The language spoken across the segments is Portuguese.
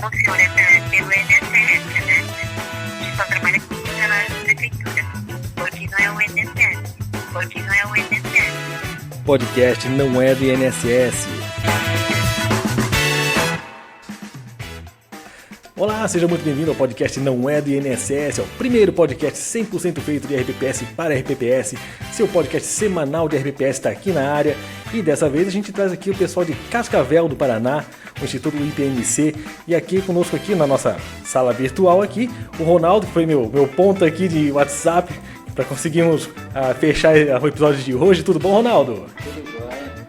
funciona pelo INSS, né? A gente só trabalha com funcionários da prefeitura. Porque não é o INSS. Porque não é o INSS. Podcast não é do INSS. Olá, seja muito bem-vindo ao podcast Não é do INSS, é o primeiro podcast 100% feito de RPPS para RPPS. Seu podcast semanal de RPPS está aqui na área e dessa vez a gente traz aqui o pessoal de Cascavel do Paraná, o Instituto IPMC, e aqui conosco aqui na nossa sala virtual aqui, o Ronaldo, que foi meu ponto aqui de WhatsApp para conseguirmos fechar o episódio de hoje. Tudo bom, Ronaldo? Tudo jóia.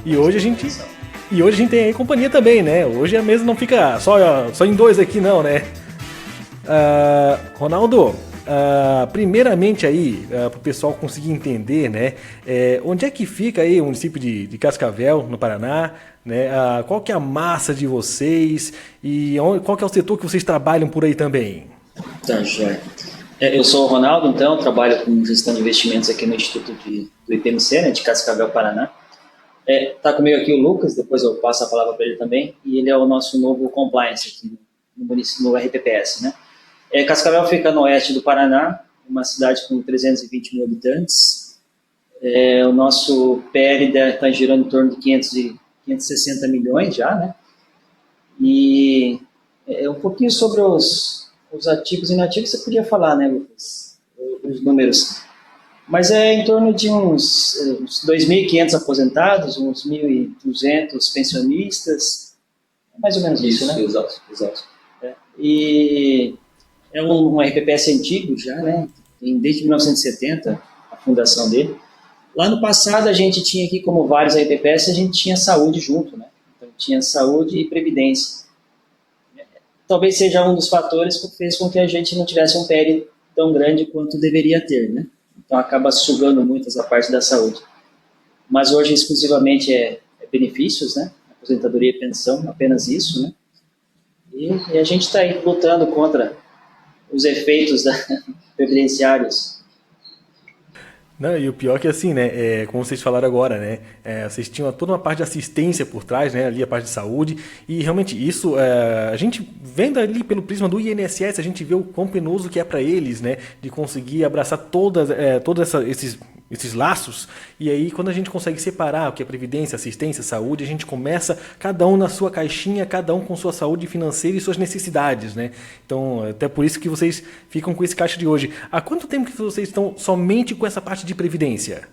E hoje a gente tem aí companhia também, né? Hoje a mesa não fica só em dois aqui não, né? Ronaldo, primeiramente aí, para o pessoal conseguir entender, né? Onde é que fica aí o município de Cascavel, no Paraná? Né? Qual que é a massa de vocês? E qual que é o setor que vocês trabalham por aí também? Tá, jóia. Eu sou o Ronaldo, então, trabalho com gestão de investimentos aqui no Instituto do IPMC, né, de Cascavel, Paraná. Tá comigo aqui o Lucas, depois eu passo a palavra para ele também, e ele é o nosso novo compliance aqui no RPPS, né? Cascavel fica no oeste do Paraná, uma cidade com 320 mil habitantes. O nosso PL está girando em torno de 560 milhões já, né? E um pouquinho sobre os ativos e inativos você podia falar, né, Lucas? Os números. Mas em torno de uns 2.500 aposentados, uns 1.200 pensionistas, mais ou menos isso, né? Exato. E é um RPPS antigo já, né? Tem desde 1970 a fundação dele. Lá no passado a gente tinha aqui, como vários RPPS, a gente tinha saúde junto, né? Então tinha saúde e previdência. Talvez seja um dos fatores que fez com que a gente não tivesse um PL tão grande quanto deveria ter, né? Então acaba sugando muito essa parte da saúde. Mas hoje exclusivamente é benefícios, né? Aposentadoria e pensão, apenas isso, né? E a gente está aí lutando contra os efeitos previdenciários. Não, e o pior que assim, né, como vocês falaram agora, né, vocês tinham toda uma parte de assistência por trás, né, ali a parte de saúde, e realmente isso, a gente vendo ali pelo prisma do INSS, a gente vê o quão penoso que é para eles, né, de conseguir abraçar todos esses laços, e aí quando a gente consegue separar o que é previdência, assistência, saúde, a gente começa cada um na sua caixinha, cada um com sua saúde financeira e suas necessidades, né, então até por isso que vocês ficam com esse caixa de hoje. Há quanto tempo que vocês estão somente com essa parte de previdência?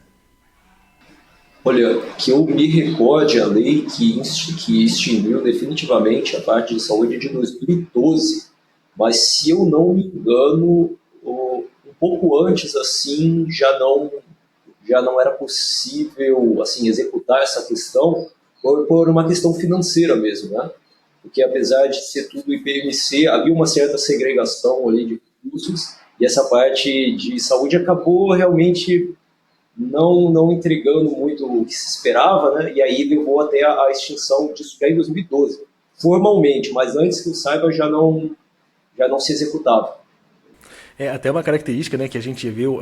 Olha, que eu me recorde, a lei que extinguiu definitivamente a parte de saúde de 2012, mas se eu não me engano, um pouco antes assim já não era possível assim executar essa questão por uma questão financeira mesmo, né? Porque apesar de ser tudo IPMC, havia uma certa segregação ali de custos, e essa parte de saúde acabou realmente não entregando muito o que se esperava, né? E aí levou até a extinção disso já em 2012, formalmente, mas antes que eu saiba já não se executava. Até uma característica, né, que a gente viu,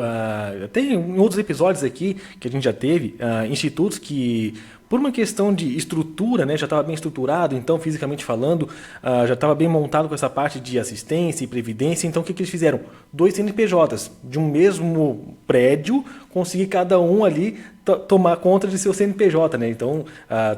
até em outros episódios aqui que a gente já teve, institutos que, por uma questão de estrutura, né, já estava bem estruturado, então fisicamente falando, já estava bem montado com essa parte de assistência e previdência, então o que eles fizeram? 2 CNPJs de um mesmo prédio, conseguir cada um ali tomar conta de seu CNPJ, né, então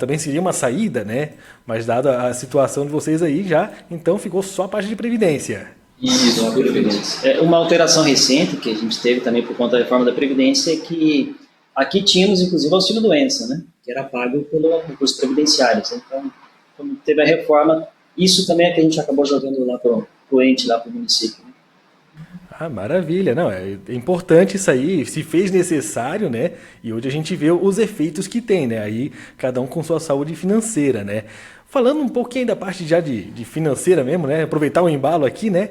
também seria uma saída, né, mas dada a situação de vocês aí já, então ficou só a parte de previdência. Isso, a Previdência. Uma alteração recente que a gente teve também por conta da reforma da Previdência é que aqui tínhamos, inclusive, auxílio-doença, né? Que era pago pelos recursos previdenciários. Então, quando teve a reforma, isso também é que a gente acabou jogando lá para o ente, lá para o município. Né? Maravilha. Não, é importante isso aí, se fez necessário, né? E hoje a gente vê os efeitos que tem, né? Aí, cada um com sua saúde financeira, né? Falando um pouquinho da parte já de financeira mesmo, né? Aproveitar o embalo aqui, né?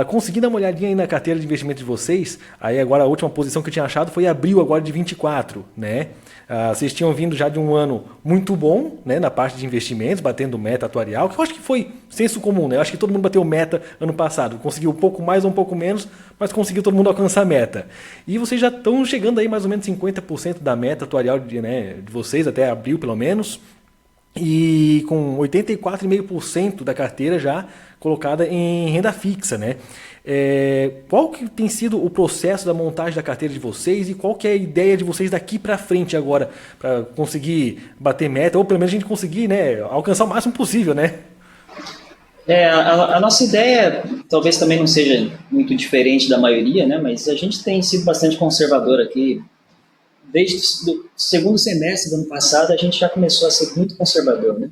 Consegui dar uma olhadinha aí na carteira de investimento de vocês. Aí agora a última posição que eu tinha achado foi abril agora de 24, né? Vocês tinham vindo já de um ano muito bom, né? Na parte de investimentos, batendo meta atuarial, que eu acho que foi senso comum, né? Eu acho que todo mundo bateu meta ano passado. Conseguiu um pouco mais ou um pouco menos, mas conseguiu todo mundo alcançar a meta. E vocês já estão chegando aí mais ou menos 50% da meta atuarial de vocês, até abril pelo menos. e com 84,5% da carteira já colocada em renda fixa, né? Qual que tem sido o processo da montagem da carteira de vocês e qual que é a ideia de vocês daqui para frente agora para conseguir bater meta ou pelo menos a gente conseguir, né, alcançar o máximo possível, né? A nossa ideia talvez também não seja muito diferente da maioria, né? Mas a gente tem sido bastante conservador aqui. Desde o segundo semestre do ano passado, a gente já começou a ser muito conservador, né?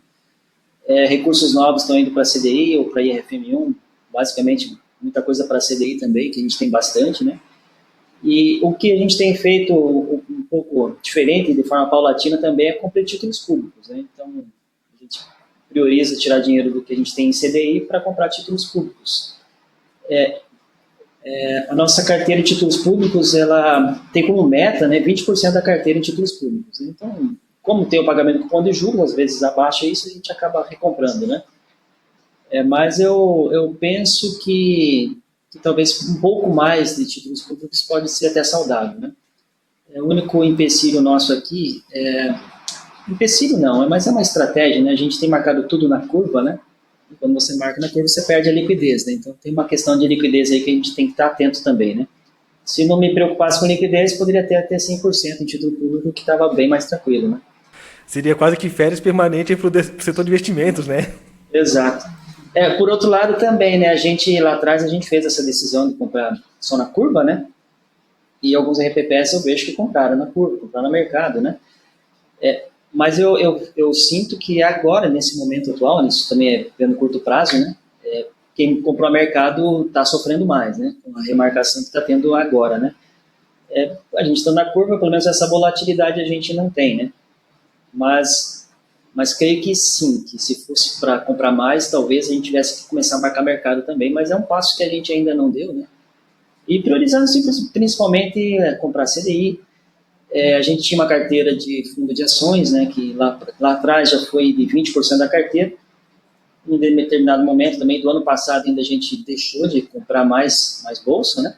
Recursos novos estão indo para a CDI ou para a IRFM1, basicamente muita coisa para a CDI também, que a gente tem bastante, né? E o que a gente tem feito um pouco diferente, de forma paulatina também, é comprar títulos públicos, né? Então, a gente prioriza tirar dinheiro do que a gente tem em CDI para comprar títulos públicos. A nossa carteira de títulos públicos, ela tem como meta, né, 20% da carteira em títulos públicos. Então, como tem o pagamento do cupom de juros, às vezes abaixa isso, a gente acaba recomprando, né? Mas eu penso que talvez um pouco mais de títulos públicos pode ser até saudável, né? O único empecilho nosso aqui empecilho não, mas é uma estratégia, né? A gente tem marcado tudo na curva, né? E quando você marca na curva, você perde a liquidez, né? Então tem uma questão de liquidez aí que a gente tem que estar atento também, né? Se não me preocupasse com liquidez, poderia ter até 100% em título público, que estava bem mais tranquilo, né? Seria quase que férias permanentes para o setor de investimentos, né? Exato. Por outro lado também, né? Lá atrás a gente fez essa decisão de comprar só na curva, né? E alguns RPPs eu vejo que compraram na curva, compraram no mercado, né? Mas eu sinto que agora, nesse momento atual, isso também é pelo curto prazo, né? Quem comprou a mercado está sofrendo mais, né? Com a remarcação que está tendo agora, né? A gente está na curva, pelo menos essa volatilidade a gente não tem, né? Mas creio que sim, que se fosse para comprar mais, talvez a gente tivesse que começar a marcar mercado também, mas é um passo que a gente ainda não deu, né? E priorizando principalmente comprar CDI. A gente tinha uma carteira de fundo de ações, né, que lá atrás já foi de 20% da carteira. Em determinado momento também do ano passado ainda a gente deixou de comprar mais bolsa, né?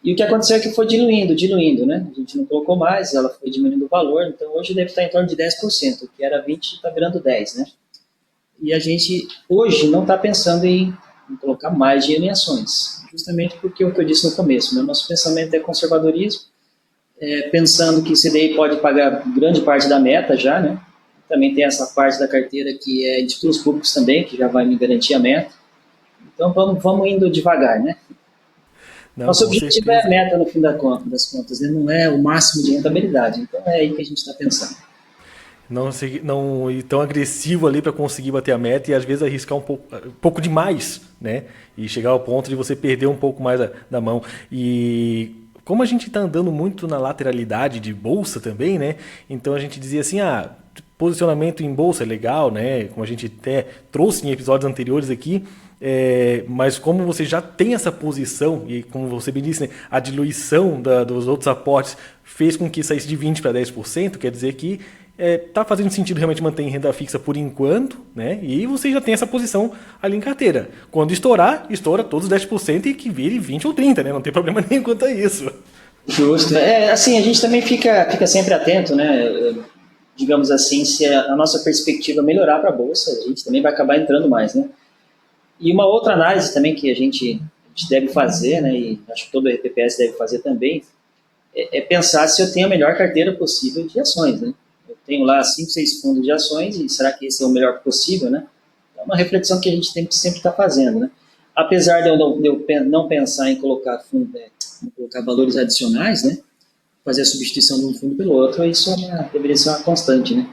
E o que aconteceu é que foi diluindo, né? A gente não colocou mais, ela foi diminuindo o valor, então hoje deve estar em torno de 10%, que era 20% está virando 10%, né? E a gente hoje não está pensando em colocar mais dinheiro em ações, justamente porque o que eu disse no começo, né? Nosso pensamento é conservadorismo, pensando que o CDI pode pagar grande parte da meta já, né? Também tem essa parte da carteira que é de títulos públicos também, que já vai me garantir a meta. Então vamos indo devagar, né? Não, nosso objetivo certeza. é a meta no fim das contas, né? Não é o máximo de rentabilidade. Então é aí que a gente está pensando. Não ir tão agressivo ali para conseguir bater a meta e às vezes arriscar um pouco demais, né? E chegar ao ponto de você perder um pouco mais da mão. E como a gente está andando muito na lateralidade de bolsa também, né? Então a gente dizia assim, posicionamento em bolsa é legal, né? Como a gente até trouxe em episódios anteriores aqui, mas como você já tem essa posição, e como você bem disse, né, a diluição dos outros aportes fez com que saísse de 20% para 10%, quer dizer que está fazendo sentido realmente manter em renda fixa por enquanto, né? E você já tem essa posição ali em carteira. Quando estoura todos os 10% e que vire 20 ou 30, né? Não tem problema nenhum quanto a isso. Justo. Assim, a gente também fica sempre atento, né? Digamos assim, se a nossa perspectiva melhorar para a bolsa, a gente também vai acabar entrando mais, né? E uma outra análise também que a gente deve fazer, né? E acho que todo o RPPS deve fazer também, é pensar se eu tenho a melhor carteira possível de ações, né? Eu tenho lá 5, 6 fundos de ações e será que esse é o melhor possível, né? É uma reflexão que a gente tem que sempre estar fazendo, né? Apesar de eu não pensar em colocar valores adicionais, né? Fazer a substituição de um fundo pelo outro, isso deveria ser uma constante, né?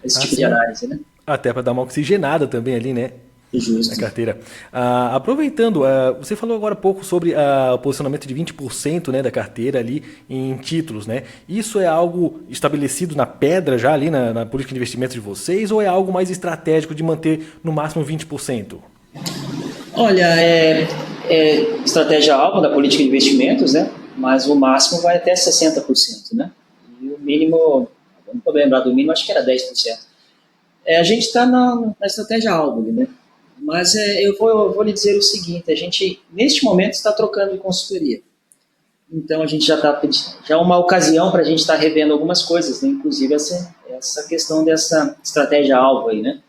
Esse tipo de análise, né? Até para dar uma oxigenada também ali, né? Justo. Na carteira. Aproveitando, você falou agora há pouco sobre o posicionamento de 20%, né, da carteira ali em títulos, né? Isso é algo estabelecido na pedra já ali na política de investimentos de vocês ou é algo mais estratégico de manter no máximo 20%? Olha, estratégia alvo da política de investimentos, né? Mas o máximo vai até 60%, né? E o mínimo, não vou lembrar do mínimo, acho que era 10%. A gente está na estratégia alvo, né? Mas eu vou lhe dizer o seguinte, a gente, neste momento, está trocando de consultoria. Então a gente já está já é uma ocasião para a gente estar revendo algumas coisas, né? Inclusive essa questão dessa estratégia-alvo aí, né?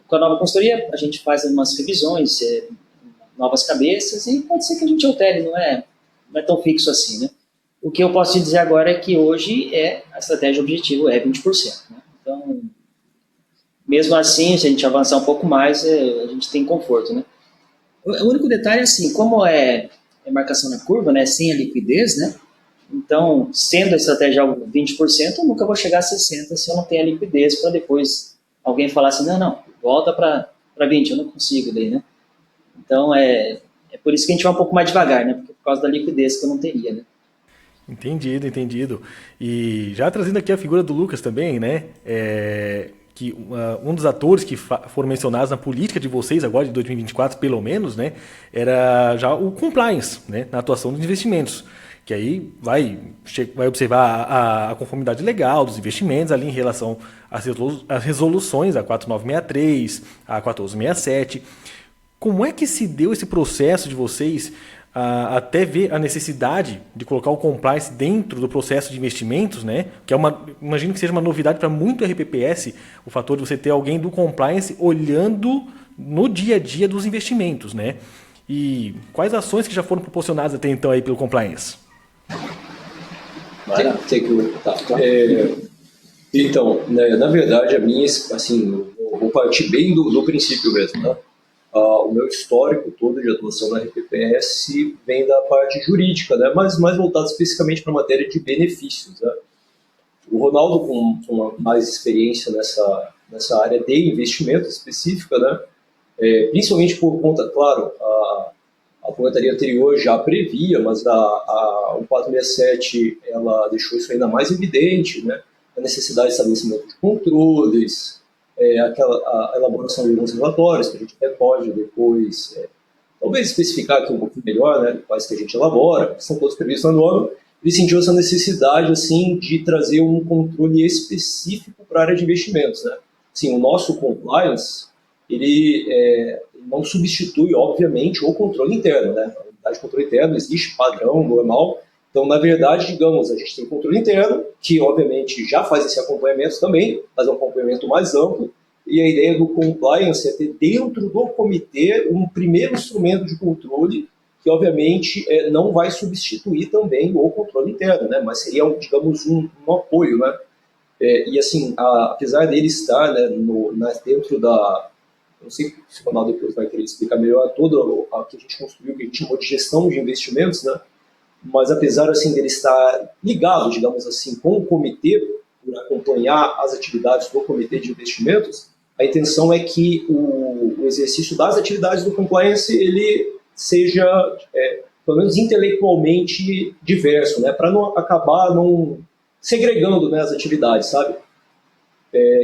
Com a nova consultoria, a gente faz algumas revisões, novas cabeças, e pode ser que a gente altere, não é tão fixo assim, né? O que eu posso te dizer agora é que hoje a estratégia objetivo é 20%, né? Então, mesmo assim, se a gente avançar um pouco mais, a gente tem conforto, né? O único detalhe é assim, como é marcação na curva, né, sem a liquidez, né? Então, sendo a estratégia 20%, eu nunca vou chegar a 60% se eu não tenho a liquidez para depois alguém falar assim, não, volta para 20%, eu não consigo daí, né? Então, é por isso que a gente vai um pouco mais devagar, né? Porque por causa da liquidez que eu não teria, né? Entendido. E já trazendo aqui a figura do Lucas também, né? Que um dos atores que foram mencionados na política de vocês agora, de 2024, pelo menos, né? Era já o compliance, né? Na atuação dos investimentos. Que aí vai observar a conformidade legal dos investimentos ali em relação às resoluções, a 4963, a 1467. Como é que se deu esse processo de vocês até ver a necessidade de colocar o compliance dentro do processo de investimentos, né? Que imagino que seja uma novidade para muito RPPS, o fator de você ter alguém do compliance olhando no dia a dia dos investimentos, né? E quais ações que já foram proporcionadas até então aí pelo compliance? Então, né, na verdade, a minha, assim, eu vou partir bem do princípio mesmo, tá? O meu histórico todo de atuação na RPPS vem da parte jurídica, né? Mas mais voltado especificamente para a matéria de benefícios, né? O Ronaldo, com mais experiência nessa área de investimento específica, né? Principalmente por conta, claro, a portaria anterior já previa, mas a 1467 ela deixou isso ainda mais evidente, né? A necessidade de estabelecimento de controles, a elaboração de alguns relatórios, que a gente até pode depois, talvez especificar aqui um pouquinho melhor, né, quais que a gente elabora, que são todos previstos na norma. Ele sentiu essa necessidade assim, de trazer um controle específico para a área de investimentos, né? Assim, o nosso compliance, ele não substitui, obviamente, o controle interno, né? Na unidade de controle interno existe padrão normal. Então, na verdade, digamos, a gente tem o controle interno, que obviamente já faz esse acompanhamento também, mas é um acompanhamento mais amplo, e a ideia do compliance é ter dentro do comitê um primeiro instrumento de controle que, obviamente, não vai substituir também o controle interno, né? Mas seria, digamos, um apoio, né? E assim, apesar dele estar, né, dentro da... Não sei se o Ronaldo depois vai querer explicar melhor todo o que a gente construiu, que a gente chamou de gestão de investimentos, né? Mas apesar assim dele estar ligado, digamos assim, com o comitê, por acompanhar as atividades do comitê de investimentos, a intenção é que o exercício das atividades do compliance ele seja, pelo menos intelectualmente, diverso, né, para não acabar não segregando, né, as atividades, sabe?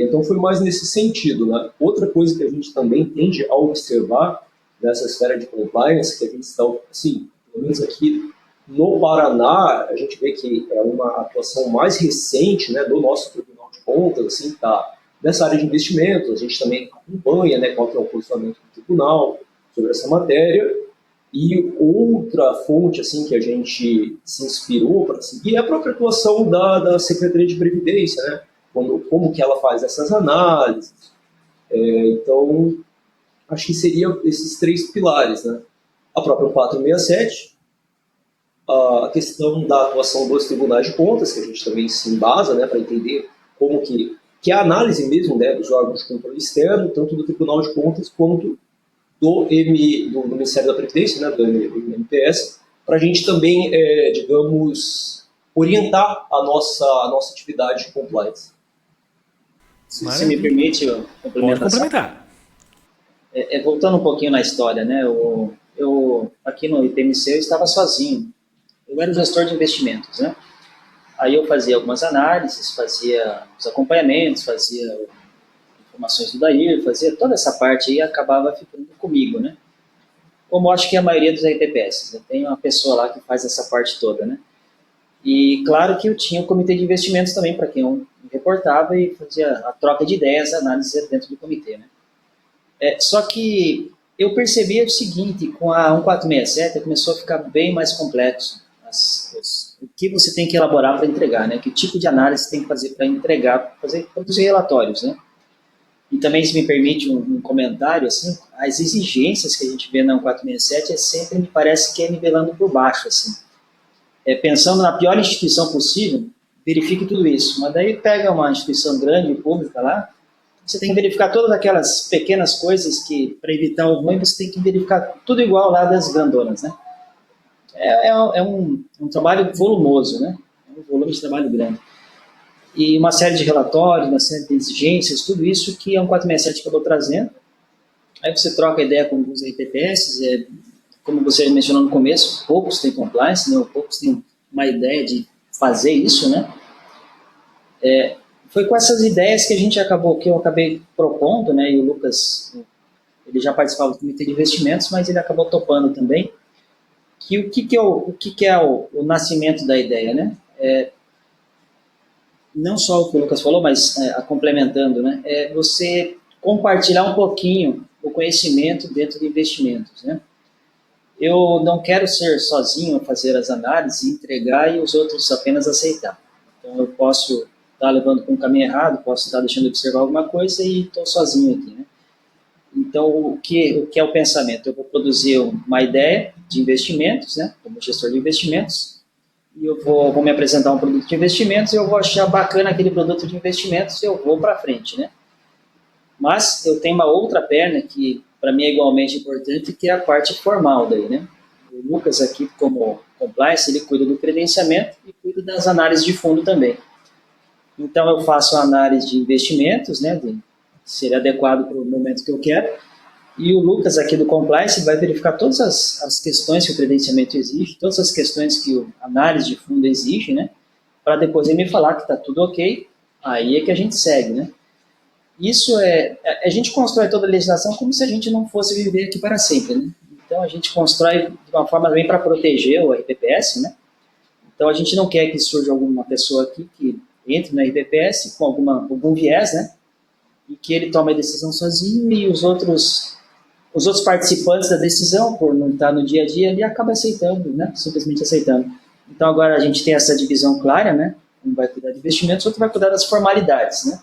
Então foi mais nesse sentido, né? Outra coisa que a gente também tende a observar nessa esfera de compliance, que a gente está, assim, pelo menos aqui no Paraná, a gente vê que é uma atuação mais recente, né, do nosso Tribunal de Contas, assim, tá, nessa área de investimentos. A gente também acompanha, né, qual que é o posicionamento do Tribunal sobre essa matéria. E outra fonte assim, que a gente se inspirou para seguir é a própria atuação da Secretaria de Previdência, né? Como que ela faz essas análises. Então, acho que seriam esses três pilares, né? A própria 467, a questão da atuação dos tribunais de contas, que a gente também se embasa, né, para entender como que é a análise mesmo, né, dos órgãos de controle externo, tanto do Tribunal de Contas quanto do Ministério da Previdência, né, do MPS, para a gente também, digamos, orientar a nossa atividade de compliance. Se me permite, Pode complementar. Voltando um pouquinho na história, né, eu aqui no IPMC eu estava sozinho. Eu era o gestor de investimentos, né? Aí eu fazia algumas análises, fazia os acompanhamentos, fazia informações do Dair, fazia toda essa parte e acabava ficando comigo, né? Como acho que a maioria dos RPPS, né? Tem uma pessoa lá que faz essa parte toda, né? E claro que eu tinha o comitê de investimentos também, para quem eu me reportava e fazia a troca de ideias, a análise dentro do comitê, né? Só que eu percebi o seguinte, com a 1467 começou a ficar bem mais complexo o que você tem que elaborar para entregar, né? Que tipo de análise você tem que fazer para entregar, produzir relatórios, né? E também, se me permite um comentário, assim, as exigências que a gente vê na 1467 sempre me parece que é nivelando por baixo, assim. Pensando na pior instituição possível, verifique tudo isso. Mas daí pega uma instituição grande, pública lá, você tem que verificar todas aquelas pequenas coisas que, para evitar o ruim, você tem que verificar tudo igual lá das grandonas, né? É um trabalho volumoso, né? É um volume de trabalho grande. E uma série de relatórios, uma série de exigências, tudo isso que a 1467 acabou trazendo. Aí você troca ideia com alguns IPPS, como você mencionou no começo, poucos têm compliance, né? Poucos têm uma ideia de fazer isso, né? Foi com essas ideias que eu acabei propondo, né? E o Lucas, ele já participava do comitê de investimentos, mas ele acabou topando também. O que é o nascimento da ideia, né? Não só o que o Lucas falou, mas complementando, né? Você compartilhar um pouquinho o conhecimento dentro de investimentos, né? Eu não quero ser sozinho a fazer as análises, entregar e os outros apenas aceitar. Então, eu posso estar levando para um caminho errado, posso estar deixando de observar alguma coisa e estou sozinho aqui, né? Então, o que é o pensamento? Eu vou produzir uma ideia de investimentos, né, como gestor de investimentos, e eu vou me apresentar um produto de investimentos, e eu vou achar bacana aquele produto de investimentos e eu vou para frente, né? Mas eu tenho uma outra perna que, para mim, é igualmente importante, que é a parte formal daí, né? O Lucas aqui, como compliance, ele cuida do credenciamento e cuida das análises de fundo também. Então, eu faço a análise de investimentos, né, seria adequado para o momento que eu quero, e o Lucas aqui do Compliance vai verificar todas as questões que o credenciamento exige, todas as questões que a análise de fundo exige, né, para depois ele me falar que está tudo ok, aí é que a gente segue, né. Isso a gente constrói toda a legislação como se a gente não fosse viver aqui para sempre, né. Então a gente constrói de uma forma bem para proteger o RPPS, né. Então a gente não quer que surja alguma pessoa aqui que entre no RPPS com algum viés, né, e que ele tome a decisão sozinho e os outros participantes da decisão, por não estar no dia a dia, ele acaba aceitando, né? Simplesmente aceitando. Então agora a gente tem essa divisão clara, né? Um vai cuidar de investimentos, outro vai cuidar das formalidades, né?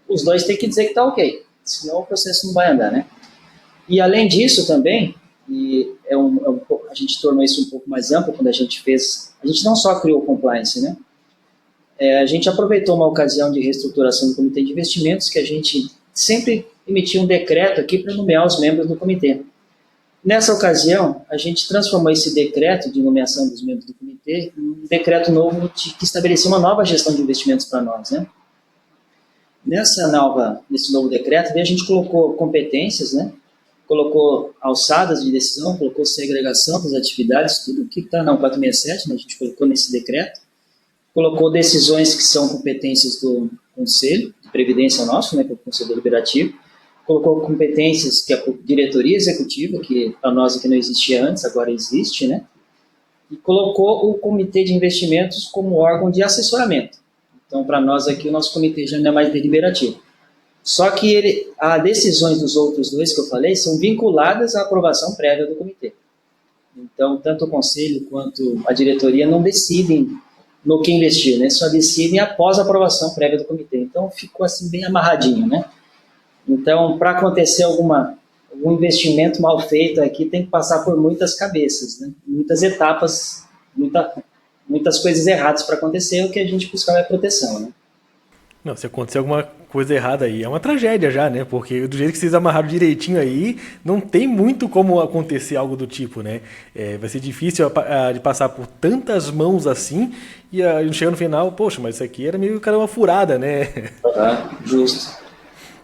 Os dois têm que dizer que está ok, senão o processo não vai andar, né? E além disso também, a gente tornou isso um pouco mais amplo quando a gente não só criou o compliance, né? A gente aproveitou uma ocasião de reestruturação do comitê de investimentos, que a gente sempre emitia um decreto aqui para nomear os membros do comitê. Nessa ocasião, a gente transformou esse decreto de nomeação dos membros do comitê em um decreto novo que estabelecia uma nova gestão de investimentos para nós, né? Nesse novo decreto, a gente colocou competências, né? Colocou alçadas de decisão, colocou segregação das atividades, tudo que está na 467, né? A gente colocou nesse decreto. Colocou decisões que são competências do Conselho de Previdência nosso, né, que é o Conselho Deliberativo. Colocou competências que é a diretoria executiva, que para nós aqui não existia antes, agora existe, né? E colocou o Comitê de Investimentos como órgão de assessoramento. Então, para nós aqui, o nosso comitê já não é mais deliberativo. Só que as decisões dos outros dois que eu falei são vinculadas à aprovação prévia do comitê. Então, tanto o Conselho quanto a diretoria não decidem no que investir, né? Só decidem após a aprovação prévia do comitê. Então, ficou assim bem amarradinho, né? Então, para acontecer algum investimento mal feito aqui, tem que passar por muitas cabeças, né? Muitas etapas, muitas coisas erradas para acontecer, o que a gente buscava é proteção, né? Não, se acontecer alguma coisa errada aí, é uma tragédia já, né? Porque do jeito que vocês amarraram direitinho aí, não tem muito como acontecer algo do tipo, né? Vai ser difícil de passar por tantas mãos assim e chegar no final, poxa, mas isso aqui era meio que uma furada, né? Justo.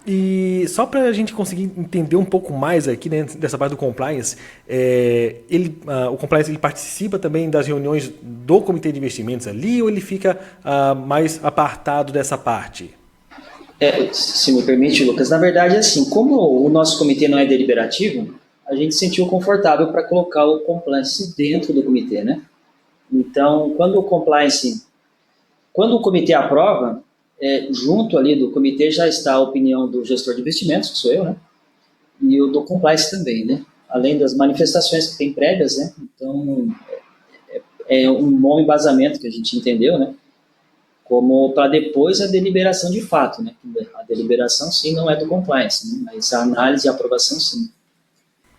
E só para a gente conseguir entender um pouco mais aqui, né, dessa parte do compliance, o compliance ele participa também das reuniões do comitê de investimentos ali ou ele fica mais apartado dessa parte? Se me permite, Lucas, na verdade, assim, como o nosso comitê não é deliberativo, a gente se sentiu confortável para colocar o compliance dentro do comitê, né? Então, quando o comitê aprova, junto ali do comitê já está a opinião do gestor de investimentos, que sou eu, né? E o do compliance também, né? Além das manifestações que tem prévias, né? Então, é um bom embasamento que a gente entendeu, né? Como para depois a deliberação de fato, né? A deliberação, sim, não é do compliance, né? Mas a análise e a aprovação, sim.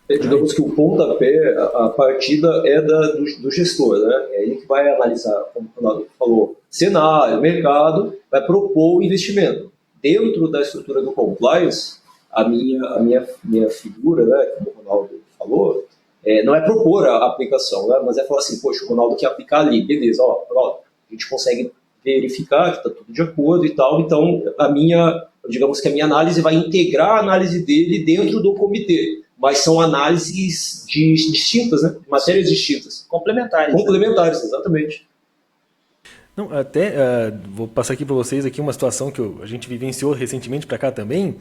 Digamos que o pontapé, a partida é do gestor, né? É ele que vai analisar, como o Ronaldo falou, cenário, mercado, vai propor o investimento. Dentro da estrutura do compliance, a minha figura, né, como o Ronaldo falou, não é propor a aplicação, né, mas é falar assim, poxa, o Ronaldo quer aplicar ali, beleza, ó, a gente consegue verificar que está tudo de acordo e tal, então digamos que a minha análise vai integrar a análise dele dentro do comitê, mas são análises distintas, né, matérias distintas. Complementares. Complementares, né? Exatamente. Não, até vou passar aqui para vocês aqui uma situação que a gente vivenciou recentemente para cá também,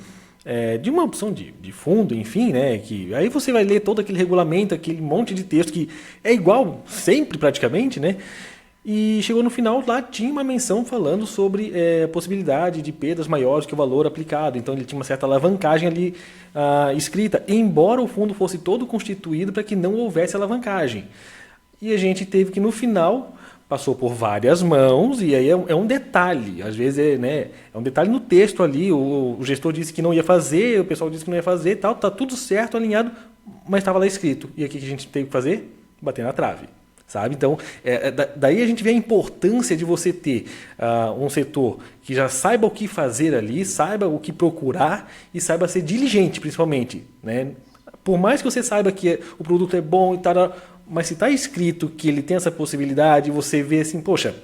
de uma opção de fundo, enfim, né? Que aí você vai ler todo aquele regulamento, aquele monte de texto que é igual sempre praticamente, né? E chegou no final lá, tinha uma menção falando sobre a possibilidade de perdas maiores que o valor aplicado. Então ele tinha uma certa alavancagem ali escrita, embora o fundo fosse todo constituído para que não houvesse alavancagem. E a gente teve que no final passou por várias mãos, e aí é um detalhe, às vezes é um detalhe no texto ali, o gestor disse que não ia fazer, o pessoal disse que não ia fazer, tal, tá tudo certo, alinhado, mas estava lá escrito. E aqui que a gente teve que fazer? Bater na trave. Sabe? Então, daí a gente vê a importância de você ter um setor que já saiba o que fazer ali, saiba o que procurar e saiba ser diligente, principalmente. Né? Por mais que você saiba que o produto é bom e tal, mas se está escrito que ele tem essa possibilidade, você vê assim, poxa,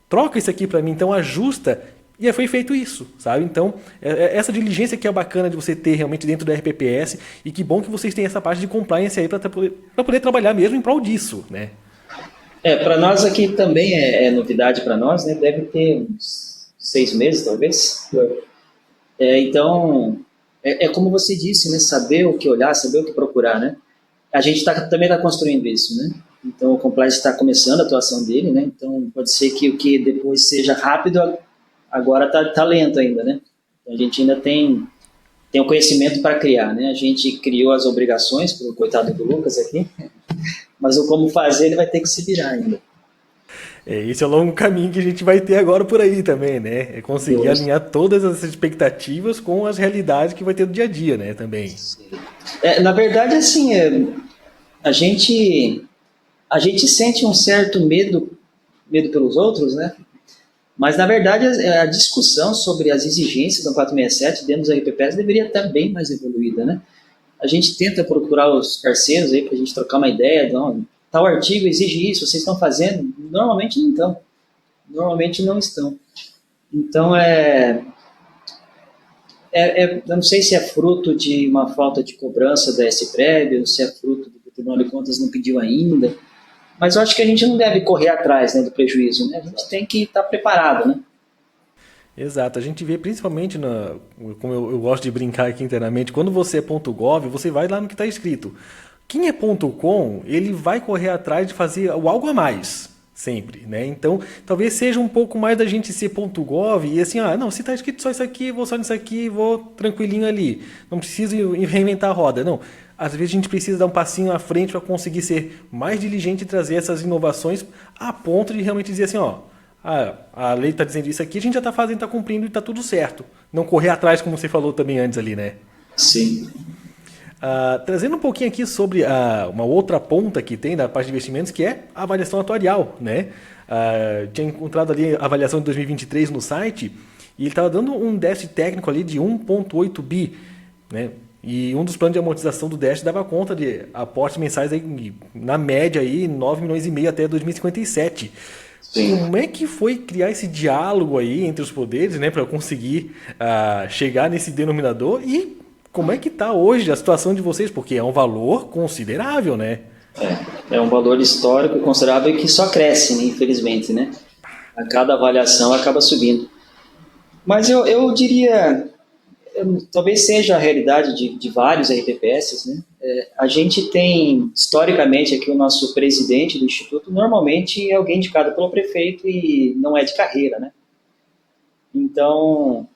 troca isso aqui para mim, então ajusta, e foi feito isso, sabe? Então, essa diligência que é bacana de você ter realmente dentro da RPPS, e que bom que vocês têm essa parte de compliance aí para poder trabalhar mesmo em prol disso, né? Para nós aqui também é novidade para nós, né? Deve ter uns 6 meses, talvez. Então, como você disse, né? Saber o que olhar, saber o que procurar, né? A gente também está construindo isso, né? Então, o compliance está começando a atuação dele, né? Então, pode ser que o que depois seja rápido, agora tá lento ainda, né? A gente ainda tem o conhecimento para criar, né? A gente criou as obrigações para o coitado do Lucas aqui, mas o como fazer ele vai ter que se virar ainda. Esse é o longo caminho que a gente vai ter agora por aí também, né? É conseguir alinhar todas as expectativas com as realidades que vai ter do dia a dia, né? Também. Na verdade, assim, a gente sente um certo medo pelos outros, né? Mas, na verdade, a discussão sobre as exigências do 467 dentro dos RPPs deveria estar bem mais evoluída, né? A gente tenta procurar os parceiros aí para a gente trocar uma ideia, tal artigo exige isso, vocês estão fazendo? Normalmente não estão. Normalmente não estão. Então, eu não sei se é fruto de uma falta de cobrança da SPREV, ou se é fruto do que o Tribunal de Contas não pediu ainda, mas eu acho que a gente não deve correr atrás, né, do prejuízo, né? A gente tem que estar preparado, né? Exato, a gente vê principalmente, como eu gosto de brincar aqui internamente, quando você é .gov, você vai lá no que está escrito. Quem é .com, ele vai correr atrás de fazer algo a mais, sempre, né? Então, talvez seja um pouco mais da gente ser .gov e assim, não, se está escrito só isso aqui, vou só nisso aqui, vou tranquilinho ali. Não preciso reinventar a roda, não. Às vezes a gente precisa dar um passinho à frente para conseguir ser mais diligente e trazer essas inovações a ponto de realmente dizer assim, a lei está dizendo isso aqui, a gente já está fazendo, está cumprindo e está tudo certo. Não correr atrás, como você falou também antes ali, né? Sim. Trazendo um pouquinho aqui sobre uma outra ponta que tem da parte de investimentos, que é a avaliação atuarial, né? Tinha encontrado ali a avaliação de 2023 no site e ele estava dando um déficit técnico ali de 1,8 bi, né? E um dos planos de amortização do déficit dava conta de aportes mensais aí, na média aí, 9,5 milhões até 2057. Sim. Como é que foi criar esse diálogo aí entre os poderes, né, para conseguir chegar nesse denominador, e como é que está hoje a situação de vocês? Porque é um valor considerável, né? É um valor histórico considerável e que só cresce, né, infelizmente, né? A cada avaliação acaba subindo. Mas eu diria, talvez seja a realidade de vários RPPS, né? A gente tem, historicamente, aqui o nosso presidente do Instituto, normalmente é alguém indicado pelo prefeito e não é de carreira, né? Então,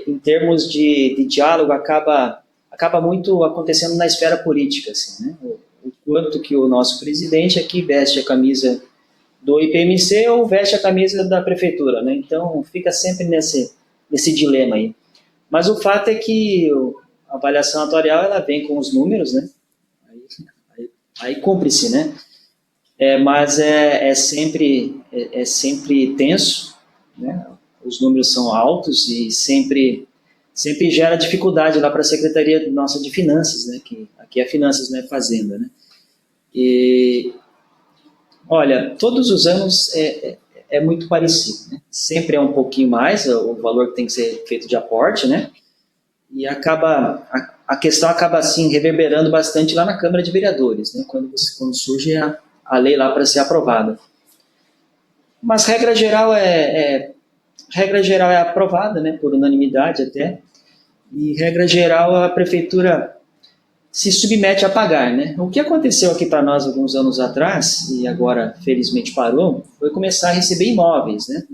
em termos de diálogo, acaba muito acontecendo na esfera política, assim, né? O quanto que o nosso presidente aqui veste a camisa do IPMC ou veste a camisa da prefeitura, né? Então fica sempre nesse dilema aí. Mas o fato é que a avaliação atuarial ela vem com os números, né? Aí cumpre-se, né? Mas é sempre tenso, né? Os números são altos e sempre gera dificuldade lá para a Secretaria nossa de Finanças, né? Que aqui é Finanças, não é Fazenda, né? E olha, todos os anos é muito parecido, né? Sempre é um pouquinho mais o valor que tem que ser feito de aporte, né? E a questão acaba assim reverberando bastante lá na Câmara de Vereadores, né? Quando surge a lei lá para ser aprovada. Mas regra geral é aprovada, né? Por unanimidade até. E regra geral a prefeitura se submete a pagar, né? O que aconteceu aqui para nós alguns anos atrás, e agora felizmente parou, foi começar a receber imóveis, né?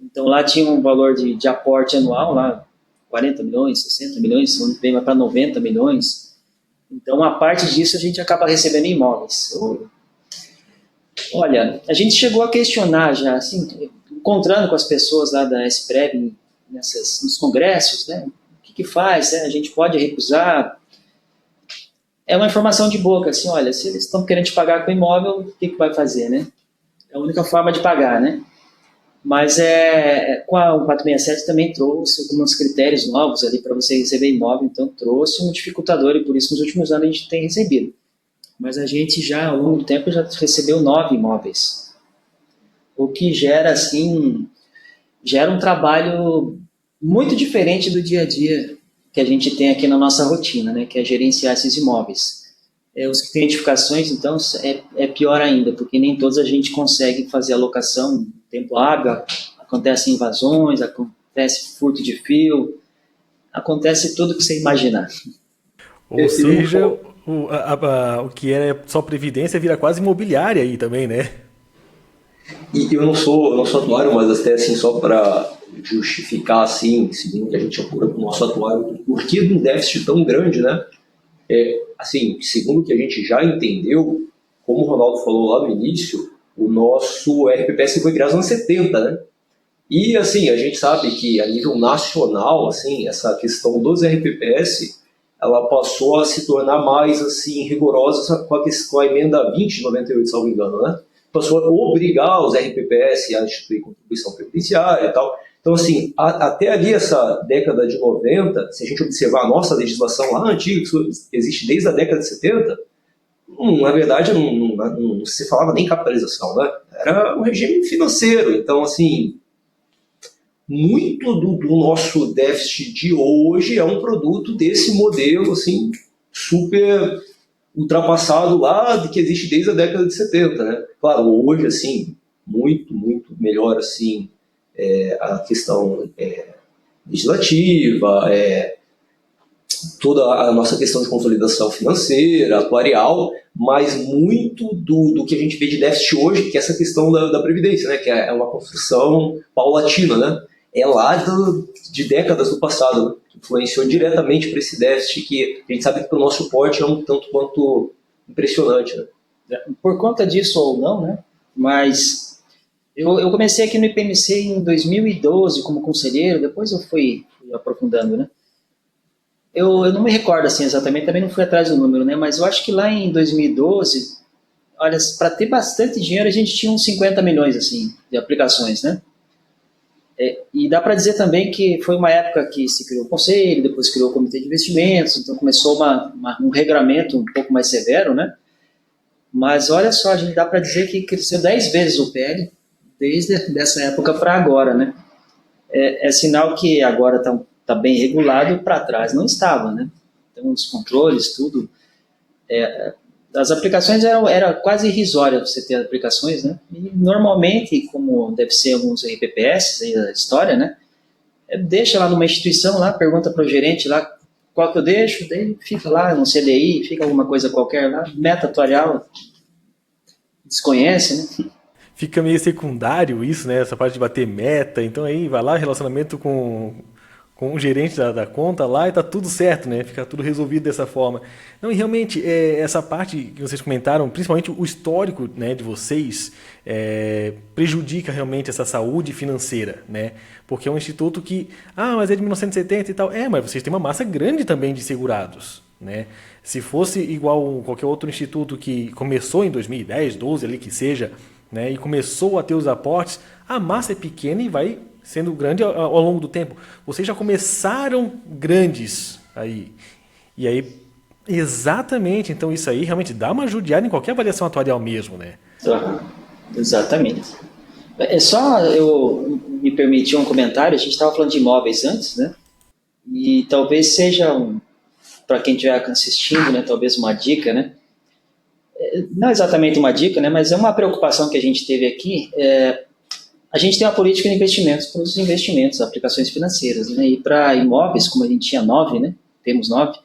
Então lá tinha um valor de aporte anual, lá 40 milhões, 60 milhões, ano que vem vai para 90 milhões. Então uma parte disso a gente acaba recebendo em imóveis. Olha, a gente chegou a questionar já, assim, encontrando com as pessoas lá da SPREV nos congressos, né? O que faz, né? A gente pode recusar. É uma informação de boca, assim, olha, se eles estão querendo te pagar com imóvel, o que vai fazer, né? É a única forma de pagar, né? Mas com o 467 também trouxe alguns critérios novos ali para você receber imóvel, então trouxe um dificultador e por isso nos últimos anos a gente tem recebido. Mas a gente já, ao longo do tempo, já recebeu 9 imóveis. O que gera, assim, um trabalho muito diferente do dia a dia que a gente tem aqui na nossa rotina, né, que é gerenciar esses imóveis. Os que têm edificações, então, é pior ainda, porque nem todos a gente consegue fazer a locação em tempo hábil, acontecem invasões, acontece furto de fio, acontece tudo que você imaginar. Ou seja, o que é só previdência vira quase imobiliária aí também, né? E eu não sou atuário, mas até assim, só para justificar, assim, segundo que a gente apura com o nosso atuário, por que um déficit tão grande, né? Assim, segundo o que a gente já entendeu, como o Ronaldo falou lá no início, o nosso RPPS foi criado nos anos 70, né? E, assim, a gente sabe que a nível nacional, assim, essa questão dos RPPS, ela passou a se tornar mais, assim, rigorosa com a emenda 20 de 98, se não me engano, né? Passou a obrigar os RPPS a instituir contribuição previdenciária e tal. Então, assim, até ali essa década de 90, se a gente observar a nossa legislação lá antiga, que existe desde a década de 70, na verdade não se falava nem capitalização, né? Era um regime financeiro. Então, assim, muito do nosso déficit de hoje é um produto desse modelo, assim, super ultrapassado lá, que existe desde a década de 70, né? Claro, hoje, assim, muito, muito melhor, assim, a questão legislativa, toda a nossa questão de consolidação financeira, atuarial, mas muito do que a gente vê de déficit hoje, que é essa questão da Previdência, né? Que é uma construção paulatina, né? É lá de décadas do passado, né? Que influenciou diretamente para esse déficit, que a gente sabe que para o nosso porte é um tanto quanto impressionante, né? Por conta disso ou não, né? Mas eu comecei aqui no IPMC em 2012 como conselheiro, depois eu fui aprofundando, né? Eu não me recordo assim exatamente, também não fui atrás do número, né? Mas eu acho que lá em 2012, olha, para ter bastante dinheiro a gente tinha uns 50 milhões assim de aplicações, né? E dá para dizer também que foi uma época que se criou o conselho, depois criou o comitê de investimentos, então começou um regramento um pouco mais severo, né? Mas olha só, a gente dá para dizer que cresceu 10 vezes o PL desde essa época para agora, né? É sinal que agora está bem regulado, para trás não estava, né? Então os controles, tudo. As aplicações era quase irrisória você ter aplicações, né? E normalmente, como deve ser alguns RPPS aí da história, né? Deixa lá numa instituição lá, pergunta para o gerente lá qual que eu deixo, daí fica lá no CDI, fica alguma coisa qualquer lá, meta atuarial, desconhece, né? Fica meio secundário isso, né? Essa parte de bater meta, então aí vai lá, relacionamento com com o gerente da conta lá e tá tudo certo, né? Fica tudo resolvido dessa forma. Não, e realmente, essa parte que vocês comentaram, principalmente o histórico, né, de vocês, prejudica realmente essa saúde financeira, né? Porque é um instituto que, mas é de 1970 e tal. Mas vocês têm uma massa grande também de segurados, né? Se fosse igual qualquer outro instituto que começou em 2010, 12 ali que seja, né, e começou a ter os aportes, a massa é pequena e vai sendo grande ao longo do tempo. Vocês já começaram grandes aí. E aí, exatamente, então isso aí realmente dá uma judiada em qualquer avaliação atuarial mesmo, né? Exatamente. É só eu me permitir um comentário, a gente estava falando de imóveis antes, né? E talvez seja, para quem estiver assistindo, né, talvez uma dica, né? Não exatamente uma dica, né, mas é uma preocupação que a gente teve aqui. A gente tem uma política de investimentos para os investimentos, aplicações financeiras, né? E para imóveis, como a gente tinha 9, né? Temos 9,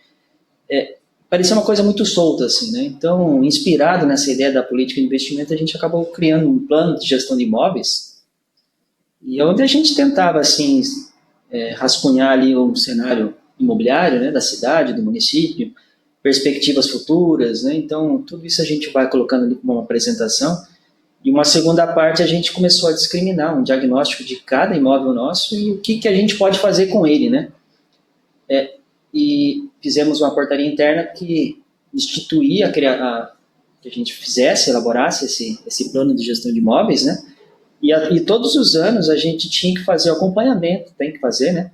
parecia uma coisa muito solta, assim, né? Então, inspirado nessa ideia da política de investimento, a gente acabou criando um plano de gestão de imóveis, e onde a gente tentava, assim, rascunhar ali um cenário imobiliário, né, da cidade, do município, perspectivas futuras, né? Então, tudo isso a gente vai colocando ali como uma apresentação. E uma segunda parte a gente começou a discriminar um diagnóstico de cada imóvel nosso e o que a gente pode fazer com ele, né? E fizemos uma portaria interna que instituía que a gente elaborasse esse plano de gestão de imóveis, né? E todos os anos a gente tinha que fazer o acompanhamento, tem que fazer, né?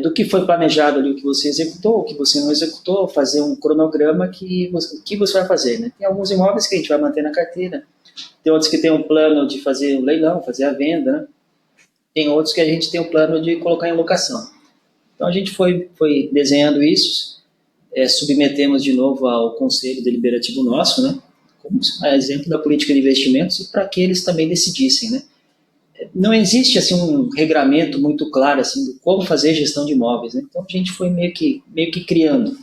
Do que foi planejado ali, o que você executou, o que você não executou, fazer um cronograma que você vai fazer, né? Tem alguns imóveis que a gente vai manter na carteira, tem outros que tem um plano de fazer o leilão, fazer a venda, né? Tem outros que a gente tem um plano de colocar em locação. Então a gente foi desenhando isso, submetemos de novo ao Conselho Deliberativo nosso, né? Como exemplo da política de investimentos e para que eles também decidissem, né? Não existe assim um regramento muito claro assim de como fazer gestão de imóveis, né? Então a gente foi meio que criando.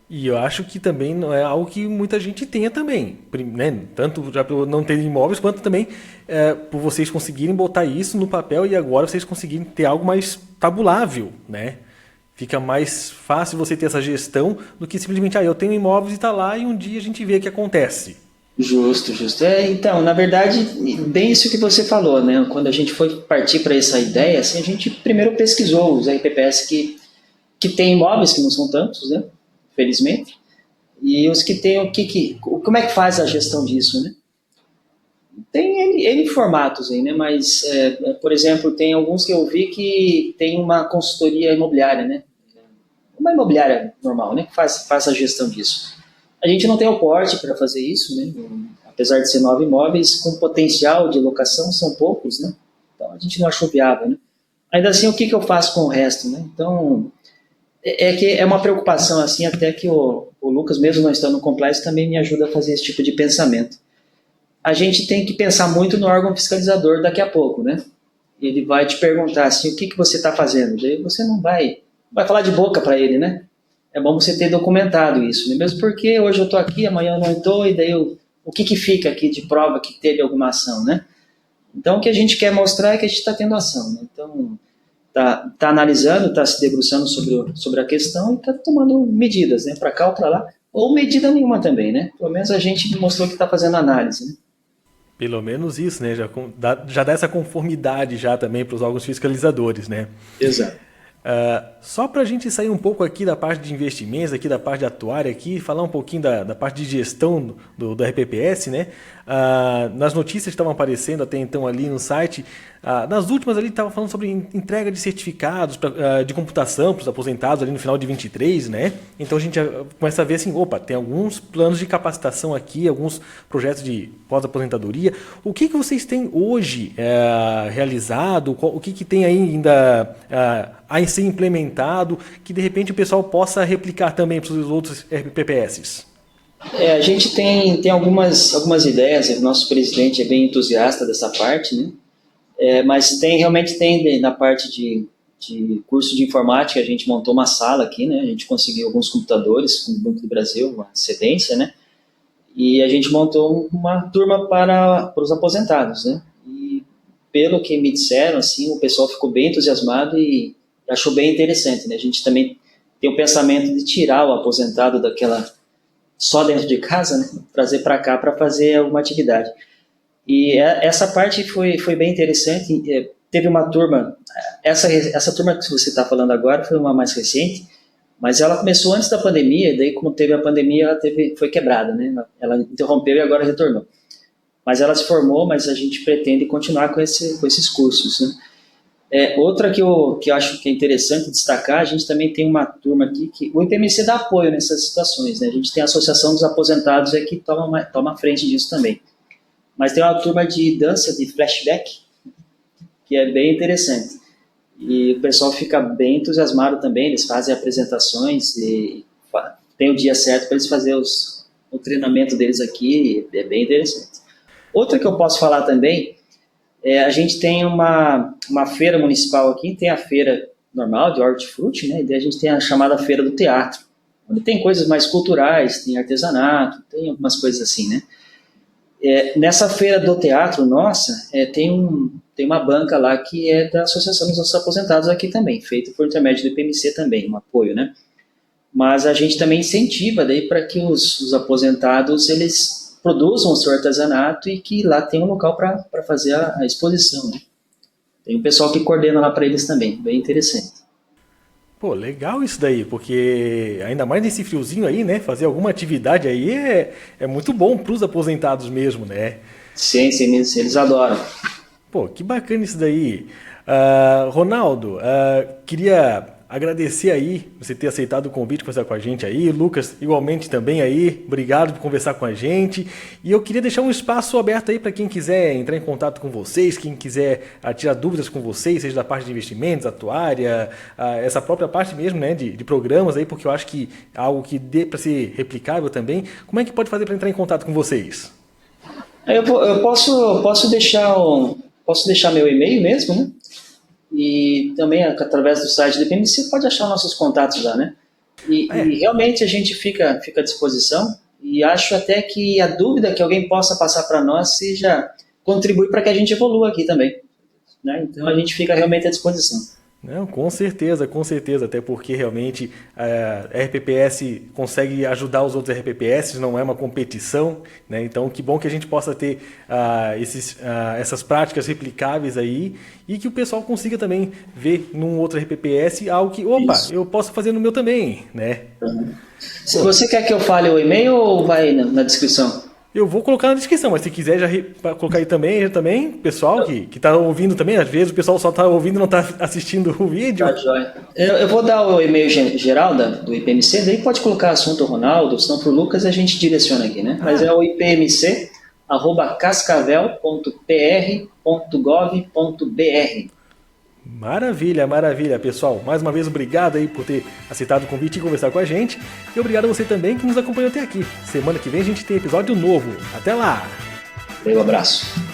E eu acho que também não é algo que muita gente tenha também, né? Tanto já por não ter imóveis, quanto também por vocês conseguirem botar isso no papel e agora vocês conseguirem ter algo mais tabulável, né? Fica mais fácil você ter essa gestão do que simplesmente, eu tenho imóveis e está lá e um dia a gente vê o que acontece. Justo. Então, na verdade, bem isso que você falou, né? Quando a gente foi partir para essa ideia, assim, a gente primeiro pesquisou os RPPS que tem imóveis, que não são tantos, né? Felizmente, e os que tem como é que faz a gestão disso, né? Tem N formatos aí, né? Mas, por exemplo, tem alguns que eu vi que tem uma consultoria imobiliária, né? Uma imobiliária normal, né? Que faz a gestão disso. A gente não tem o porte para fazer isso, né? Apesar de ser 9 imóveis, com potencial de locação são poucos, né? Então a gente não achou viável, né? Ainda assim, o que eu faço com o resto, né? Então, que é uma preocupação, assim, até que o Lucas, mesmo não estando no compliance, também me ajuda a fazer esse tipo de pensamento. A gente tem que pensar muito no órgão fiscalizador daqui a pouco, né? Ele vai te perguntar assim, o que você está fazendo? Daí você não vai falar de boca para ele, né? É bom você ter documentado isso, né? Mesmo porque hoje eu estou aqui, amanhã eu não estou, e daí o que fica aqui de prova que teve alguma ação, né? Então, o que a gente quer mostrar é que a gente está tendo ação, né? Então, tá analisando, está se debruçando sobre a questão e está tomando medidas, né? Para cá ou para lá, ou medida nenhuma também, né? Pelo menos a gente mostrou que está fazendo análise, né? Pelo menos isso, né? Já dá essa conformidade já também para os órgãos fiscalizadores, né? Exato. Só para a gente sair um pouco aqui da parte de investimentos, aqui da parte de atuária, aqui, falar um pouquinho da parte de gestão do RPPS, né? Nas notícias que estavam aparecendo até então ali no site, nas últimas ali estava falando sobre entrega de certificados de computação para os aposentados ali no final de 23, né? Então a gente já começa a ver assim, tem alguns planos de capacitação aqui, alguns projetos de pós-aposentadoria. O que vocês têm hoje realizado? O que tem ainda a ser implementado que de repente o pessoal possa replicar também para os outros RPPS? A gente tem algumas ideias, o nosso presidente é bem entusiasta dessa parte, né? Mas realmente tem na parte de curso de informática, a gente montou uma sala aqui, né? A gente conseguiu alguns computadores com o Banco do Brasil, uma cedência, né? E a gente montou uma turma para os aposentados, né? E pelo que me disseram, assim, o pessoal ficou bem entusiasmado e achou bem interessante, né? A gente também tem o pensamento de tirar o aposentado daquela só dentro de casa, né? Trazer para cá para fazer alguma atividade. E essa parte foi bem interessante. Teve uma turma, essa turma que você está falando agora foi uma mais recente, mas ela começou antes da pandemia, e daí como teve a pandemia, ela foi quebrada, né? Ela interrompeu e agora retornou. Mas ela se formou, mas a gente pretende continuar com esses cursos, né? Outra que eu acho que é interessante destacar, a gente também tem uma turma aqui que o IPMC dá apoio nessas situações, né? A gente tem a Associação dos Aposentados que toma frente disso também. Mas tem uma turma de dança, de flashback, que é bem interessante. E o pessoal fica bem entusiasmado também, eles fazem apresentações e tem o dia certo para eles fazerem o treinamento deles aqui, é bem interessante. Outra que eu posso falar também, a gente tem uma feira municipal aqui, tem a feira normal de hortifruti, né, e daí a gente tem a chamada feira do teatro, onde tem coisas mais culturais, tem artesanato, tem algumas coisas assim, né. Nessa feira do teatro, nossa, tem uma banca lá que é da Associação dos Aposentados aqui também, feita por intermédio do IPMC também, um apoio, né? Mas a gente também incentiva daí para que os aposentados, eles produzam o seu artesanato e que lá tem um local para fazer a exposição, né? Tem um pessoal que coordena lá para eles também, bem interessante. Pô, legal isso daí, porque ainda mais nesse friozinho aí, né? Fazer alguma atividade aí é muito bom para os aposentados mesmo, né? Sim, eles adoram. Pô, que bacana isso daí. Ronaldo, queria agradecer aí você ter aceitado o convite de conversar com a gente aí. Lucas, igualmente também aí. Obrigado por conversar com a gente. E eu queria deixar um espaço aberto aí para quem quiser entrar em contato com vocês, quem quiser tirar dúvidas com vocês, seja da parte de investimentos, atuária, essa própria parte mesmo, né, de programas aí, porque eu acho que é algo que dê para ser replicável também. Como é que pode fazer para entrar em contato com vocês? Eu posso deixar meu e-mail mesmo, né? E também através do site do IPMC pode achar nossos contatos lá, né? E realmente a gente fica à disposição e acho até que a dúvida que alguém possa passar para nós seja contribui para que a gente evolua aqui também, né? Então a gente fica realmente à disposição. Não, com certeza, até porque realmente a RPPS consegue ajudar os outros RPPS, não é uma competição, né? Então que bom que a gente possa ter essas práticas replicáveis aí e que o pessoal consiga também ver num outro RPPS algo que, eu posso fazer no meu também, né? Se você quer que eu fale o e-mail ou vai na descrição? Eu vou colocar na descrição, mas se quiser já colocar aí também, pessoal que está ouvindo também, às vezes o pessoal só está ouvindo e não está assistindo o vídeo. Tá, joia. Eu vou dar o e-mail geral do IPMC, daí pode colocar assunto Ronaldo, se não para o Lucas a gente direciona aqui, né? Mas é o ipmc@cascavel.pr.gov.br. Maravilha, pessoal. Mais uma vez, obrigado aí por ter aceitado o convite e conversar com a gente. E obrigado a você também que nos acompanhou até aqui. Semana que vem a gente tem episódio novo. Até lá! Um abraço.